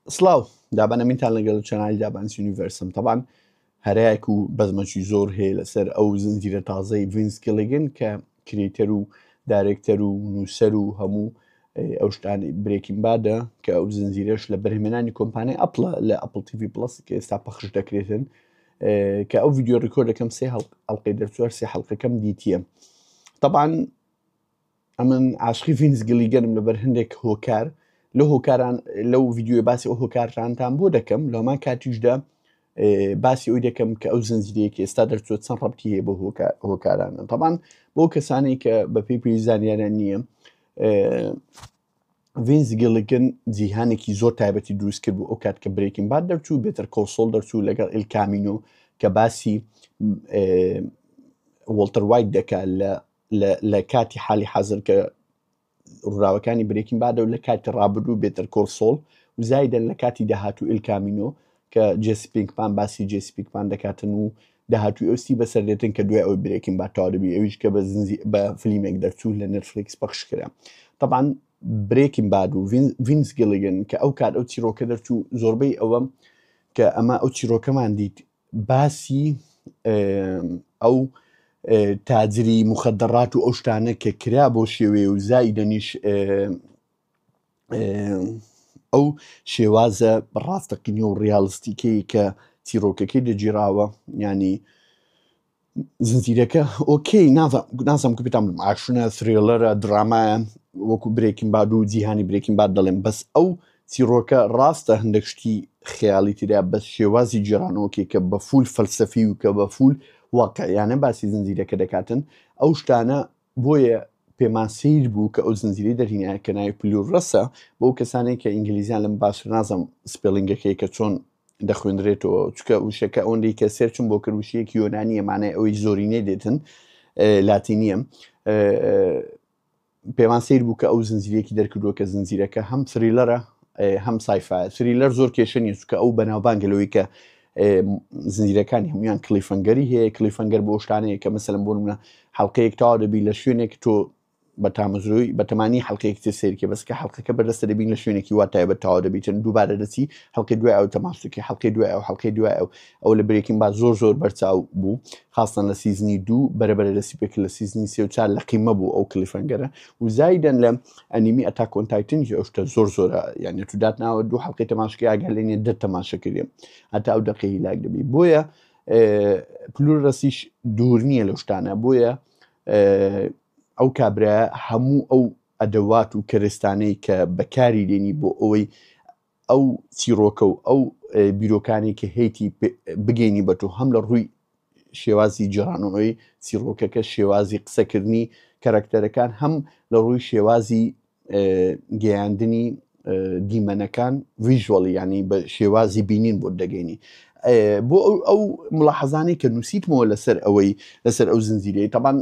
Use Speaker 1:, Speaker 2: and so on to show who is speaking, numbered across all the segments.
Speaker 1: سلااو دابانە مینتان لەگەڵ چەنالی دابانسی یونیڤەرسم طبعاً هەرایەک و بەزمەکی زۆر هەیە لەسەر ئەو زنجیرە تازەی ڤینس گیلگن کە کریتەر و دارێکتەر و نووسەر و هەموو ئەو شتانی برێکینگ بادە کە ئەو زنجیرەش لە بەرهێمێنانی کۆمپانیای ئەپڵە لە ئەپڵ تیڤی پڵەس کە ئێستا پەخش دەکرێتن کە ئەو ڤیدیۆ ڕیکۆردەکەم سێ هەڵقەی دەرچوار سێ حەڵقەکەم دیتیە طبعاً ئەمن عاشقی ڤینس گیلگنم لەبەر هەندێک هۆکار لە هۆکاران لەو ڤیدیۆی باسی ئەو هۆکارانتان بۆ دەکەم لەمان کاتیشدا باسی ئەوی دەکەم کە ئەو زنجیرەیەکی ئێستا دەرچوت چەند ڕەبتی هەیە بۆ هۆکارانە طبعاً بۆ کەسانی کە بە پێی زانیاریان نییە ڤینس گیلگن جیهانێکی زۆر تایبەتی دروست کرد بۆ ئەو کات کە برێکینگ باد دەرچوو بێتر کۆڵسۆڵ دەرچوو لەگەڵ ئیل کامینۆ کە باسی وۆڵتەر وایت دەکات لە کاتی حالی حەزر کە ڕووراوەکانی برێکینگ بادە و لە کاتی ڕابردوو بێتر کۆڵسۆڵ و زایدەن لە کاتی داهاتوو ئیل کامینۆ کە جێسی پینکمان باسی جێسی پینکمان دەکاتن و داهاتووی ئەوستی بەسەردێتن کە دوای ئەوی برێکینگ باد تەواو دەبی ئەویش کە بە فلیمێک دەرچوو لە نێتفلیکس پەخش کرا طبعاً برێکینگ باد و ڤینس گیلگن کە ئەو کات ئەو چیرۆکە دەرچوو زۆربەی ئەوە کە ئەمە ئەو چیرۆکەمان دیت باسی ئەو تاجری مخدرات و ئەو شتانە کە کرا بۆ شێوێ و زایدەنیش ئەو شێوازە بەڕاستەقینی و ڕیاڵستیکەی کە چیرۆکەکەی دەگیراوە ینی زنجیرەکە ئۆکەی نازانم کە پێتان بڵێم ئاکشنە ترێلەرە درامایە وەکو برێکینگ باد و جیهانی برێکینگ باد دەڵێن بەس ئەو چیرۆکە ڕاستە هەندێک شتی خەیاڵی تریا بەس شێوازی جیرانەوەکی کە بە فول فەلسەفی و کە بە فول واقعیانە باسی زنجیرەکە دەکاتن ئەو شتانە بۆیە پێمان سیر بوو کە ئەو زنجیرەی دەرهێنایە کە ناوی پلورەسە بۆ کەسانێک کە ئینگلیزیان لەم باشتر نازانم سپێلینگەکەی کە چۆن دەخوێنرێتەوە چکە وشەکە ئەوەندەی کە سێرچم بۆ کرد وشەیەکی یۆنانیە مانای ئەوەی زۆرینەی دێتن لاتینیە پێمان سیر بوو کە ئەو زنجیرەیەکی دەرکردووە کە زنجیرەکە هەم تریلەرە هەم سایفایە تریلەر زۆر کێشە نیە چکە ئەو بەناوبانگەلەوەی کە زنجیرەکانی هەمویان کلیفەنگەری هەیە کلیفەنگەر بۆ شتانەیە کە مەسەلەن بۆ نمونە حەڵقەیەک تەواو دەبی لە شوێنێک تۆ بە تامەزۆی بەتەمانی حەڵقەیەک تر سیرکە بەس کە حەڵقەکە بەردەستە دەبین لە شوێنێکی وا تایبەت تەواو دەبیتن دووبارە دەچی حەڵقەی دوای ئەو تەماشاکە حەڵقەی دوای ئەو حەڵقەی دوای ئەو لە برێکینگ باد زۆر بەرچاو بوو خاستان لە سیزنی 2 بەرەبەرە دەسی پێکرد لە سیزنی 3 و 4 لە قیمە بوو ئەو کلیفەنگەرە و زایدەن لە ئەنیمی ئەتاک ئۆن تایتن ئەو شتە زۆرە یعنی تو داتناوە دوو حەڵقەی تەماشاکە ئاگەلێنێ دە تەماشا کردێ هەتا ئەو دەقەی لاک دەبی بۆیە پلورەسیش دوور نییە لەو شتانە بۆیە ئەو کابرا هەموو ئەو ئەدەوات و کەرستانەی کە بەکاری دێنی بۆ ئەوەی ئەو چیرۆکە و ئەو بیرۆکانی کە هەیەی بگەینی بە تۆ هەم لە ڕووی شێوازی جیرانەوەی چیرۆکەکە شێوازی قسەکردنی کەرەکتەرەکان هەم لە ڕووی شێوازی گەیاندنی دیمەنەکان ڤیژوەڵی ینی بە شێوازی بینین بۆ دەگەینی بۆ ئەو ملاحەزانەی کە نووسیتمەوە لەسەر ئەو زنجیرەیە طبعاً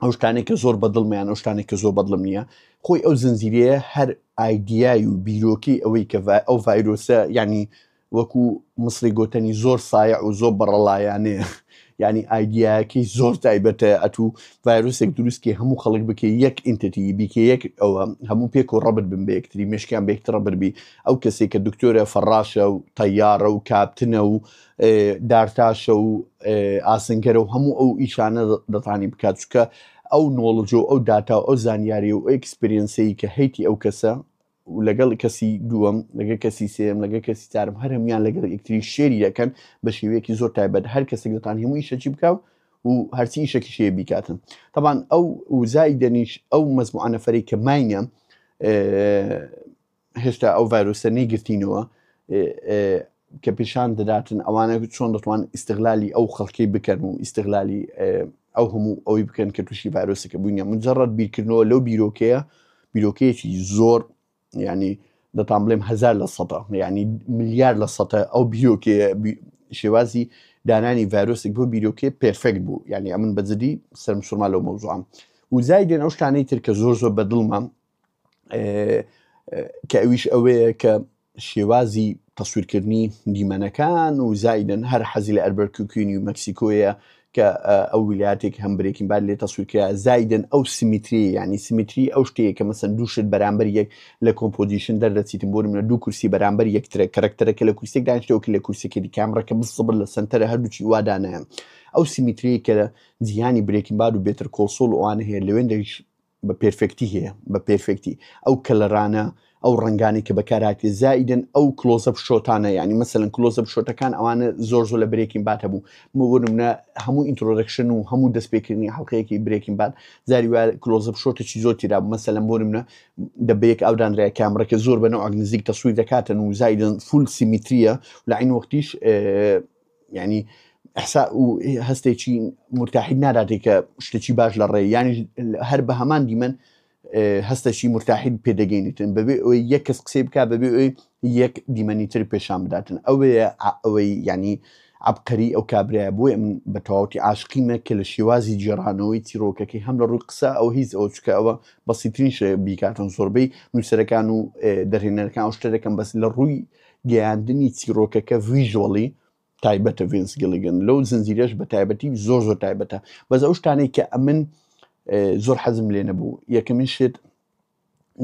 Speaker 1: ئەو شتانێک کە زۆر بەدڵمیان ئەو شتانێک کە زۆر بەدڵم نییە خۆی ئەو زنجیرەیە هەر ئایدیای و بیرۆکی ئەوەی کە ئەو ڤایرۆسە ینی وەکو مصری گۆتەنی زۆر سایع و زۆر بەڕەڵایانەیە ینی ئایدیاکەی زۆر تایبەتە ئەتوو ڤایرۆسێک دروستکە هەموو خەڵک بکە یەک ئینتەتی بیکە یەک ئەوە هەموو پێک و ڕەبت بن بە یەکتری مێشکیان بێکترە بربی ئەو کەسێک کە دکتۆرە فەڕاشە و تەیارە و کاپتنە و دارتاشە و ئاسنگەرە و هەموو ئەو ئیشانە دەتانی بکات چکە ئەو نۆڵج و ئەو داتا و ئەو زانیاری و ئەکسپریەنسەی کە هەیەی ئەو کەسە و لەگەڵ کەسی دووەم لەگە کەسی سێم لەگە کەسی چارم هەرمیان لەگەڵ یەکتری شێری دەکەن بە شێوەیەکی زۆر تایبەت هەر کەسێک دەتان هەموو ئیشەکی بکاو و هەرچی ئیشەکی شێ بیکاتن طبعاً ئەو وزای دەنیش ئەو مەزموعانەفەری کە ماینە هێشتا ئەو ڤایرۆسە نەیگرتینەوە کە پیشان دەداتن ئەوانە چۆن دەتوان ئیستیغلالی ئەو خەڵکەی بکەن و ئیستیغلالی ئەو هەموو ئەوەی بکەن کە تووشی ڤایرۆسەکە بووینە مجرد بیرکردنەوە لەو بیرۆکەیەکی زۆر ینی دەتان بڵێم 1000 لە سەدە ینی ملیار لە سەدە ئەو بیرۆکەیە شێوازی دانانی ڤایرۆسێک بۆ بیرۆکێ پێرفێکت بوو ینی ئەمن بەجددی سەرمسوورما لەو مەوزوعام و زایدێن ئەو شتانەی تر کە زۆر بەدڵمە کە ئەویش ئەوەیە کە شێوازی تەسویرکردنی دیمەنەکان و زایدن هەر حەزی لە ئەلبەرت کوکوینی و مەکسیکۆیە کە ئەو ویلایەتێک هەم برێکین باد لێ تەسویرکرا زایدن ئەو سیمیتری ینی سیمیتری ئەو شتەیە کە مەسەن دووشت بەرامبەر یەک لە کۆمپۆزیشن دەردەچیتن بۆ منە دوو کورسی بەرامبەر یەکترە کەرەکتەرەکە لە کورسێک دانیشتەوە کە لە کورسێکی کامڕەکە بسەبر لە سنتەرە هەردووچی وادانایە ئەو سیمیتری کە لە جیهانی برێکین باد و بێتر کۆسۆڵ ئەوانە هەیە لەوێندەش بە پێرفێکتی هەیە بە پێرفێکتی ئەو کەلەرانە ئەو ڕنگانی کە بەکارهاتی زائیدن ئەو کلۆزەپ شۆتانە ینی مەسەلەن کلۆزەپ شۆتەکان ئەوانە زۆر زۆر لە برێکین باد هەبوو بۆ نمونە هەموو ئینترۆدەکشن و هەموو دەستپێکردنی حەڵقەیەکی برێکین باد زاری وایە کلۆزەپ شۆتێکی زۆر تێدا بوو مەسەلەن بۆ نمونە دەبەیەک ئەودانرای کامڕەکە زۆر بەنەوە نزیک تەسویر دەکاتن و زایدن فول سیمیتریە لە عین وەختیش ینی هەستێکی مرتاحی ناداتێک کە شتێکی باش لە ڕێ ینی هەر بە هەمان دیمەن هەستەشی مرتاحید پێدەگەینیتن بەبێ ئەوەی یەک کەس قسەی بک بەبێ ئەوەی یەک دیمەنیتر پێشان بداتن ئەوەی ینی عبقەری ئەو کابراە بۆی من بە تەواوەتی عاشقیمە کە لە شێوازی جێڕانەوەی چیرۆکەکەی هەم لە ڕووی قسە ئەو هیچ ئەو چکە ئەوە بەسیترین بیکاتن زۆربەی نووسەرەکان و دەرهێنەرەکان ئەو شتە دەکەن بەس لە ڕووی گەیاندنی چیرۆکەکە ڤیژۆڵی تایبەتە ڤینس گیلیگن لەو زنجیرەش بە تایبەتی زۆر تایبەتە بەس ئەو شتانەی کە ئەمن زۆر حەزم لێ نەبوو یەکەمین شت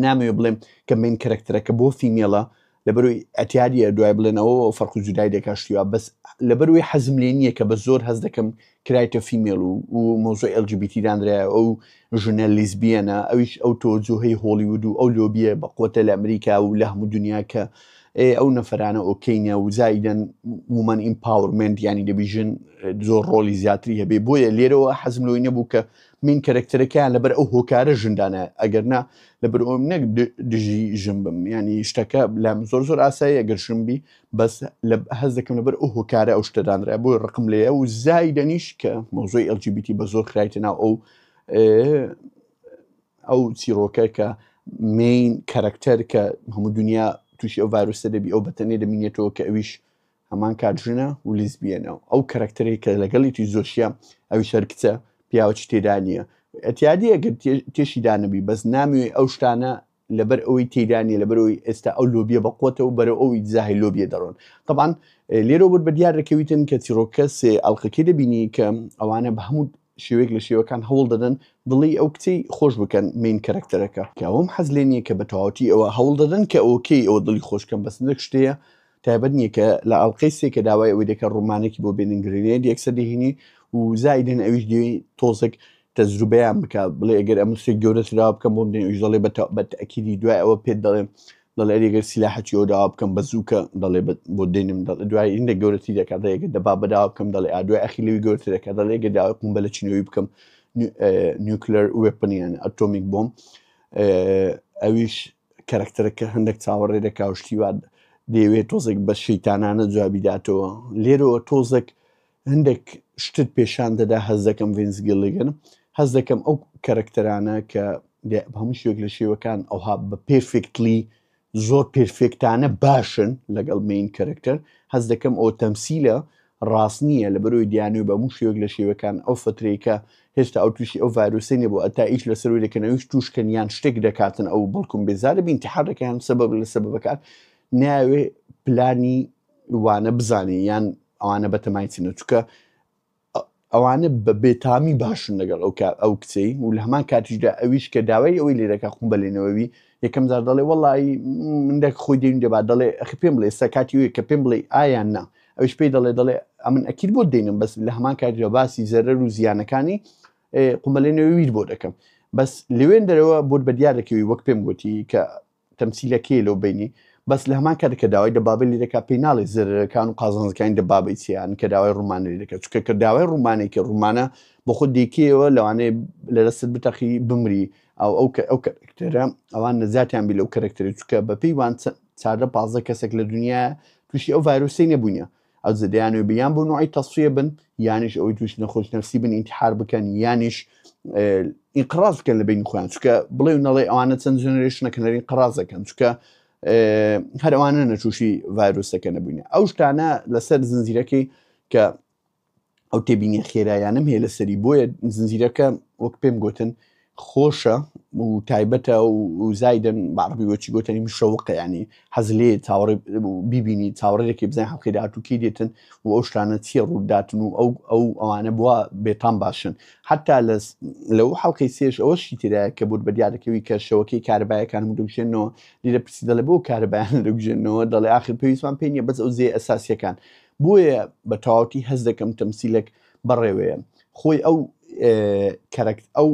Speaker 1: نامەوێ بڵێم کە من کەرەکتەرەکە بۆ فیمێڵە لەبەروی ئەتیادیە دوای بڵێنەوە فەرق و جودای دەکاشتیوە بەس لەبەروی حەزم لێ نییە کە بە زۆر هەز دەکەم کرایتە فیمێڵ و مۆزۆی LGBT دانرایە ئەو ژنە لیزبیەنە ئەویش ئەو تۆجۆهەی هۆلیوود و ئەو لۆبیە بەقوتە لە ئەمریکا و لە هەموو دنیا کە ئەو نەفرانە ئۆکەینە و زایدن ومەن ئیمپاورمنت ینی دەبیژن زۆر ڕۆلی زیاتری هەبێ بۆیە لێرەوە حەزم لەوەی نەبوو کە من کەرەکتەرەکەیان لەبەر ئەو هۆکارە ژندانە ئەگەرنا لەبەر ئەو نەک دژی ژم بم ینی شتەکە لام زۆر ئاسایی ئەگەر شمبی بەس هەز دەکەم لەبەر ئەو هۆکارە ئەو شتەدانرا بۆی ڕقم لێە و زایدەنیش کە مۆزۆی LGBT بە زۆر خرایتە ناو ئەو چیرۆکە کە مین کەرەکتەر کە هەموو دنیا تووشی ئەو ڤایرۆسە دەبی ئەو بەتەنێ دەمینێتەوە کە ئەویش هەمان کاتژنە و لیزبیەنەوە ئەو کەرەکتەرێک کە لەگەڵی زۆشیە ئەوی شەرکتە پیاوەچ تێدا نییە ئەتیادی ئەگەر تێشی دانەبی بەس ناموێ ئەو شتانە لەبەر ئەوەی تێدانە لەبەرەوەی ئێستا ئەو لۆبیە بەقوتەوە بەرە ئەوی زاهی لۆبیە دەڕۆن طبعاً لێرە بوو بە دیار دەکەویتن کە چیرۆکە سێ ئەڵلقەکەی دەبینی کە ئەوانە بە هەموو شێوەیەک لە شێوەکان هەوڵ دەدەن دڵی ئەو کچەی خۆش بکەن مین کەرەکتەرەکە کە ئەوم حەز لێ نییە کە بە تەواوەتی ئەوە هەوڵ دەدەن کە ئۆکەی ئەوە دڵی خۆشکەم بەس نەک شتەیە تایبەت نییە کە لە ئەڵلقەی سێ کە داوای ئەوەی دەکە ڕوومانێکی بۆ بێننگرێت یەکسەر دەهێنی و زایدن ئەویش دەوێت تۆزێک تەجروبەیان بکە بڵێ ئەگەر ئەم شتێک گەورەترا بکەم بۆ بدەین ئەویش دەڵێ بە تەئکیدی دوای ئەوە پێت دەڵێم دەڵێ ئەگەر سیلاحەتی ئەوە داوا بکەم بە زووکە دەڵێ بۆ دێنم دوای هێندە گەورەتی دەکات ئەگەر دەبا بەداوا بکەم دەڵێ دوای ئەخی لەوی گەورەتر دەکات دەڵێ ئەگەر داوای قومبەلە چینەوەی بکەم نیوکلەر وێپنیان ئەتۆمیک بۆم ئەویش کەرەکتەرەکە هەندێک چاوەڕێ دەکا و شتیوان دەیەوێت تۆزێک بە شەیتانانە جوابی داتەوە لێرەوە تۆزێک هەندێک شتت پیشان دەدا هەز دەکەم ڤینس گیلیگن هەز دەکەم ئەو کەرەکتەرانە کە هەموو شوێک لە شێوەکان ئەوها بە پێرفێکتلی زۆر پێرفێکتانە باشن لەگەڵ مین کەرەکتەر هەز دەکەم ئەو تەمسیلە ڕاست نییە لەبەرەوەی دیانوی بە هەموو شوێک لە شێوەکان ئەو فترێکە هێشتا ئەو تووشی ئەو ڤایرۆسێنێ بۆ ئەتا ئیش لەسەروی دەکەنەوەیش تووشکەن یان شتێک دەکاتن ئەو بەڵکم بێزارە بین انتحار دەکەن سەبەب لە سەبەبەکان ناوێ پلانی وانە بزانێ یان ئەوانە بەتەمایچنە چکە ئەوانە بە بێتامی باشن لەگەڵ ئەو کچەی و لە هەمان کاتیشدا ئەویش کە داوای ئەوەی لێرەکە خۆم بەلێنەوەوی یەکەم زار دەڵێ وەڵی مندێک خۆی دێن دەبات دەڵێ ئەخی پێم بڵێ ئێستا کاتی وێ کە پێم بڵێ ئایان نا ئەوش پێی دەڵێ ئەمن ئەکید بۆ دێنم بەس لە هەمان کاتیدا باسی زەرەر و زیانەکانی قومبەلێنەوەی بۆ دەکەم بەس لەوێن دەرەوە بۆت بە دیار دەکەوی وەک پێم گوتی کە تەمسیلەکەی لەو بینی بەس لە هەمان کاتێک کە داوای دەبابێت لێ دەکات پێی ناڵێ زەرەرەکان و قازانجەکانی دەبابەی چیان کە داوای ڕوومانە لێ دەکات چکە کە داوای ڕوومانێک کە ڕوومانە بۆ خۆت دیکەوە لەوانەیە لە دەستت بتەخی بمری ئەو کەرەکتەرە ئەوان نەزاتیان بی لەو کەرەکتەری چکە بە پێی وان 14 کەسێک لە دنیا تووشی ئەو ڤایرۆسەی نەبوونیە ئەو زەدەیانوێ بیان بۆ نوعی تەسفیە بن یانیش ئەوەی تووش نەخۆش نەفسی بن ئینتحار بکەن یانیش ئینقراز بکەن لە بین خۆیان چکە بڵێ نەڵێ ئەوانە چەند جێنەرێشنەکەن ئینقراز دەکەن چکە هەر ئەوانە نەتووشی ڤایرۆسەکە نەبووینە ئەو شتانە لەسەر زنجیرەکەی کە ئەو تێبینی خێرایانم هەیە لەسەری بۆیە زنجیرەکە وەک پێم گوتن خۆشە و تایبەتە و زایدن بەعربی وەچی گوتنی مشەوقە ینی حەز لێ چاوەڕێ بیبینی چاوەڕێکی بزانین حەڵقەی داهاتووکەی دێتن و ئەو شتانە چییە ڕووداتن و ئەوانە بووە بێتام باشن حتا لەو حەڵقەی سێش ئەوەشی تێدایە کە بوت بە دیارەکەوی کە شەوەکەی کارەبایەکان دەگوژێنەوە لیرە پرسی دەڵێ بۆ کارەبایان دەگوژێنەوە دەڵێ ئاخر پێویستمان پێ نییە بەس ئەو زێ ئەساسیەکان بۆیە بە تەواوەتی هەز دەکەم تەمسیلێک بەڕێوەیە خۆی ئەو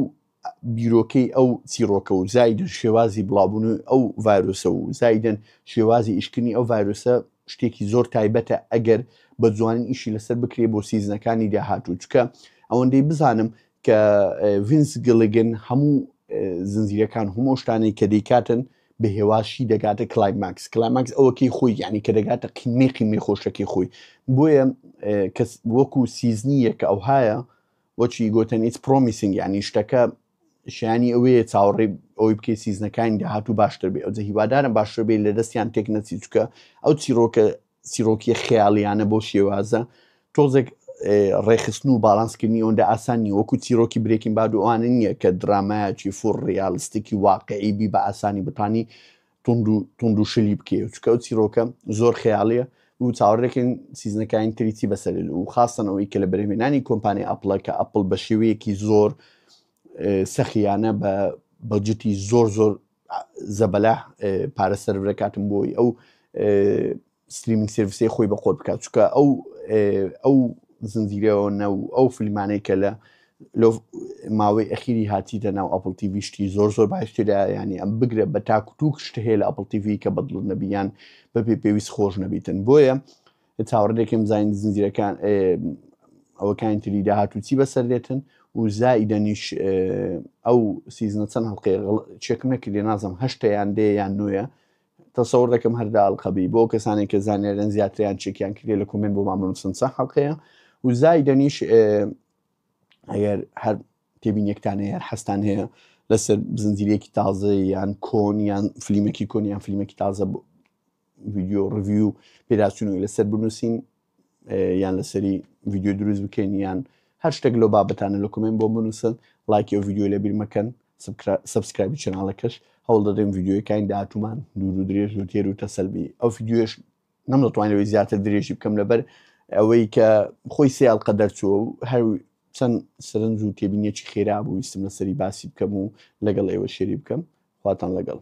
Speaker 1: بیرۆکەی ئەو چیرۆکە و زایدن شێوازی بڵاوبوون ئەو ڤایرۆسە و زایدن شێوازی ئیشکردنی ئەو ڤایرۆسە شتێکی زۆر تایبەتە ئەگەر بە جوانین ئیشی لەسەر بکرێ بۆ سیزنەکانی داهاتوو چکە ئەوەندەی بزانم کە ڤینس گڵگن هەموو زنجیرەکان هەموو شتانەی کە دەیکاتن بە هێواشی دەگاتە کلایماکس ئەوەکەی خۆی یعنی کە دەگاتە قیمێ خۆشەکەی خۆی بۆیە وەکو سیزنیەکە ئەو هایە وەچی گوتن ئیتس پرۆمیسینگ یعنی شتەکە شیانی ئەوەیە چاوەڕێ ئەوەی بکەی سیزنەکانی داهاتوو باشتر بێ ئەوجە هیوادارم باشتر بێ لە دەستیان تێک نەچی چکە ئەو چیرۆکی خەیاڵیانە بۆ شێوازە تۆزێک ڕێخستن و باڵانسکردنی ئەوەندە ئاسانی وەکو چیرۆکی برێکین باد و ئەوانە نییە کە درامایەکی فوڕ ڕیاڵستێکی واقعی بی بە ئاسانی بتانی تونند و شلی بکێ چکە ئەو چیرۆکە زۆر خەیاڵیە و چاوەڕێکن سیزنەکانی تریتی بەسەر و خاستن ئەوەی کە لە بەرهێنانی کۆمپانی ئەپڵە کە ئەپڵ بە شێوەیەکی زۆر سەخیانە بە بەجتی زۆر زەبەلا پارە سەرڤەکاتم بۆی ئەو ستریمینگ سرویسی خۆی بە خۆت بکات چکە ئەو زنجیرەوە و ئەو فیلمانەی کە لە ماوەی ئەخیری هاتیتە ناو ئەپڵ تیڤی شتی زۆر باشتردا ینی ئەم بگرە بە تاکوتوک شتە هەیە لە ئەپڵ تیڤی کە بەدڵ نەبییان بەپێ پێویست خۆش نەبیتن بۆیە چاوەڕێ دەکەم زین زنجیرەکان ئەوەکانی تری داهاتوو چی بەسەردێتن و زایدەنیش ئەو سیزنە چەند هەڵقەیە چێکم نەکردێ نازم هەشتەیان دێ یان نوێە تەسەوڕ دەکەم هەردا ئەڵقەبی بۆ کەسانێک کە زانێرن زیاتریان چێکیان کردێ لە کۆمنت بۆ مامنووسن چەند هەڵقەیە و زایدەنیش ئەگەر هەر تێبینیەکتان هەیە هەستان هەیە لەسەر زنجیرێکی تازە یان کۆن یان فیلمێکی کۆن یان فیلمێکی تازە ڤیدیۆ ڕڤیو پێداچوونەوەی لەسەر بنووسین یان لەسەری ڤیدیۆ دروست بکەین یان هەر شتێک لەو بابەتانە لە کۆمنت بۆ بنووسن لایکی ئەو ڤیدیۆ لەبیر مەکەن سبسکرایبی چەناڵەکەش هەوڵ دەدەین ڤیدیۆیەکانی داهاتوومان دوور و درێژ و تێر و تەسەلبی ئەو ڤیدیۆش نەمدەتوانێتەوەی زیاتر درێژی بکەم لەبەر ئەوەی کە خۆی سێ ئەڵقە دەرچووە و هەر چەند سەرنج و تێبینیەکی خێرا بوو ویستم لەسەری باسی بکەم و لەگەڵ ئێوە شێری بکەم خواتان لەگەڵ